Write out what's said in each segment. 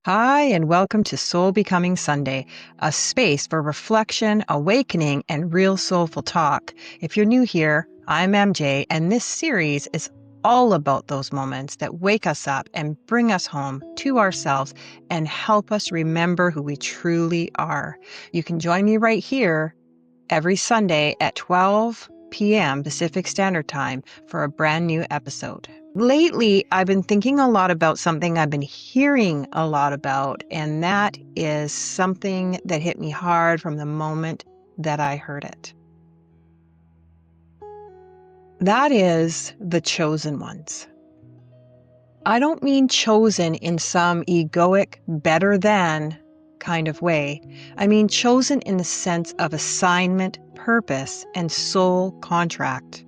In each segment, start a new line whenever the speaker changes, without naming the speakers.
Hi, and welcome to Soul Becoming Sunday, a space for reflection, awakening, and real soulful talk. If you're new here, I'm MJ, and this series is all about those moments that wake us up and bring us home to ourselves and help us remember who we truly are. You can join me right here every Sunday at 12 p.m. Pacific Standard Time for a brand new episode. Lately, I've been thinking a lot about something I've been hearing a lot about, and that is something that hit me hard from the moment that I heard it. That is the chosen ones. I don't mean chosen in some egoic, better than kind of way. I mean chosen in the sense of assignment, purpose, and soul contract.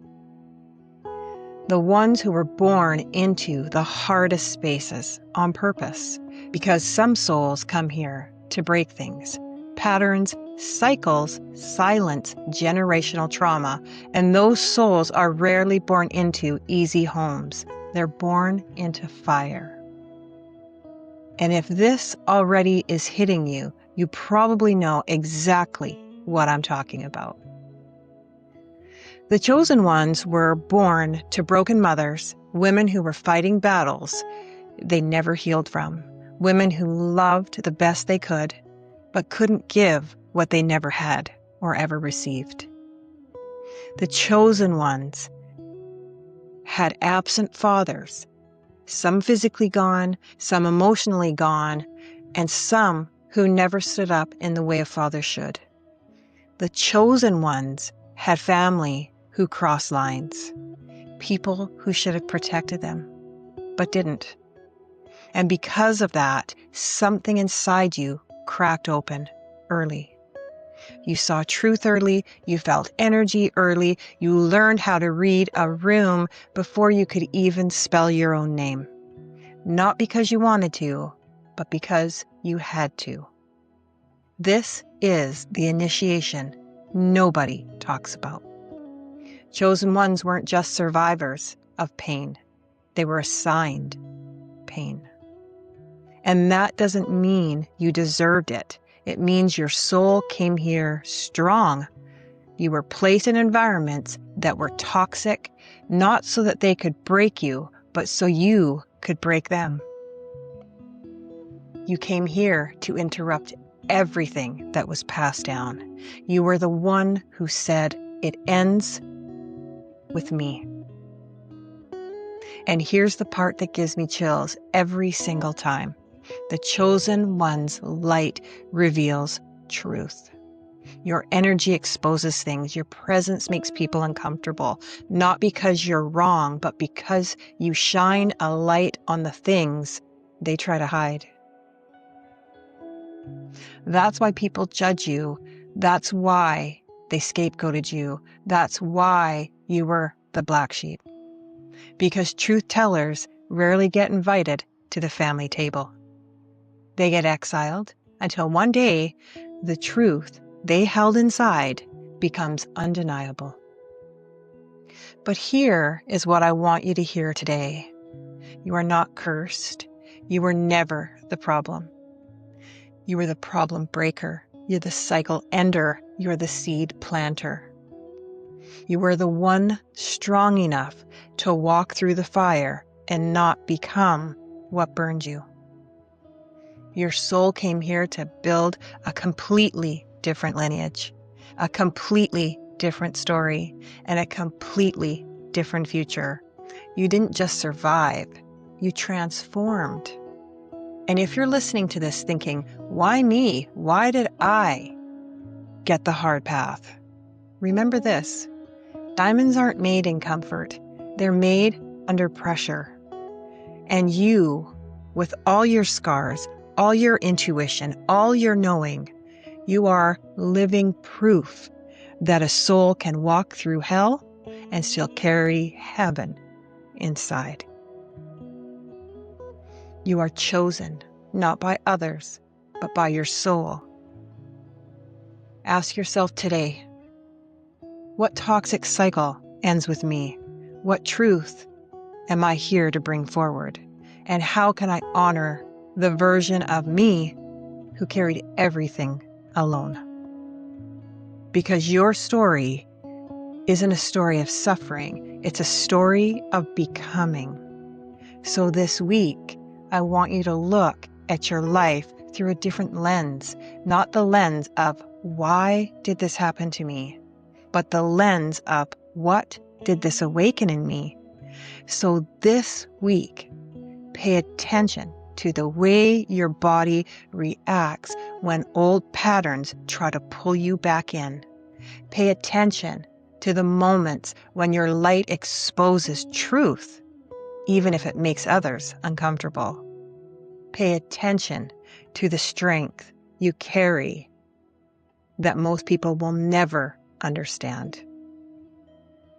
The ones who were born into the hardest spaces on purpose, because some souls come here to break things, patterns, cycles, silence, generational trauma, and those souls are rarely born into easy homes. They're born into fire. And if this already is hitting you, you probably know exactly what I'm talking about. The chosen ones were born to broken mothers, women who were fighting battles they never healed from, women who loved the best they could, but couldn't give what they never had or ever received. The chosen ones had absent fathers, some physically gone, some emotionally gone, and some who never stood up in the way a father should. The chosen ones had family who crossed lines, people who should have protected them, but didn't. And because of that, something inside you cracked open early. You saw truth early, you felt energy early, you learned how to read a room before you could even spell your own name. Not because you wanted to, but because you had to. This is the initiation nobody talks about. Chosen ones weren't just survivors of pain. They were assigned pain. And that doesn't mean you deserved it. It means your soul came here strong. You were placed in environments that were toxic, not so that they could break you, but so you could break them. You came here to interrupt everything that was passed down. You were the one who said, "It ends with me." And here's the part that gives me chills every single time. The chosen one's light reveals truth. Your energy exposes things. Your presence makes people uncomfortable, not because you're wrong, but because you shine a light on the things they try to hide. That's why people judge you. That's why they scapegoated you. That's why you were the black sheep. Because truth tellers rarely get invited to the family table. They get exiled until one day the truth they held inside becomes undeniable. But here is what I want you to hear today. You are not cursed. You were never the problem. You were the problem breaker. You're the cycle ender. You're the seed planter. You were the one strong enough to walk through the fire and not become what burned you. Your soul came here to build a completely different lineage, a completely different story, and a completely different future. You didn't just survive, you transformed. And if you're listening to this thinking, why me? Why did I get the hard path? Remember this. Diamonds aren't made in comfort. They're made under pressure. And you, with all your scars, all your intuition, all your knowing, you are living proof that a soul can walk through hell and still carry heaven inside. You are chosen, not by others, but by your soul. Ask yourself today, what toxic cycle ends with me? What truth am I here to bring forward? And how can I honor the version of me who carried everything alone. Because your story isn't a story of suffering, it's a story of becoming. So this week, I want you to look at your life through a different lens, not the lens of why did this happen to me, but the lens of what did this awaken in me. So this week, pay attention to the way your body reacts when old patterns try to pull you back in. Pay attention to the moments when your light exposes truth, even if it makes others uncomfortable. Pay attention to the strength you carry that most people will never understand.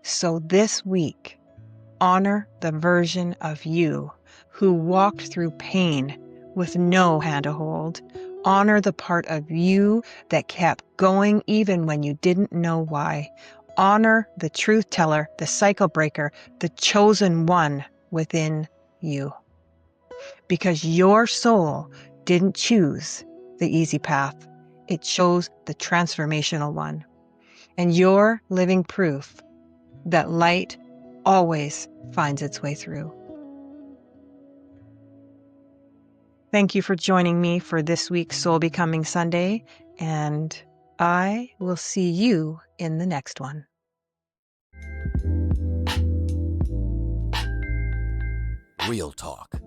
So this week, honor the version of you who walked through pain with no hand to hold. Honor the part of you that kept going even when you didn't know why. Honor the truth teller, the cycle breaker, the chosen one within you. Because your soul didn't choose the easy path. It chose the transformational one. And you're living proof that light always finds its way through. Thank you for joining me for this week's Soul Becoming Sunday, and I will see you in the next one.
Real talk.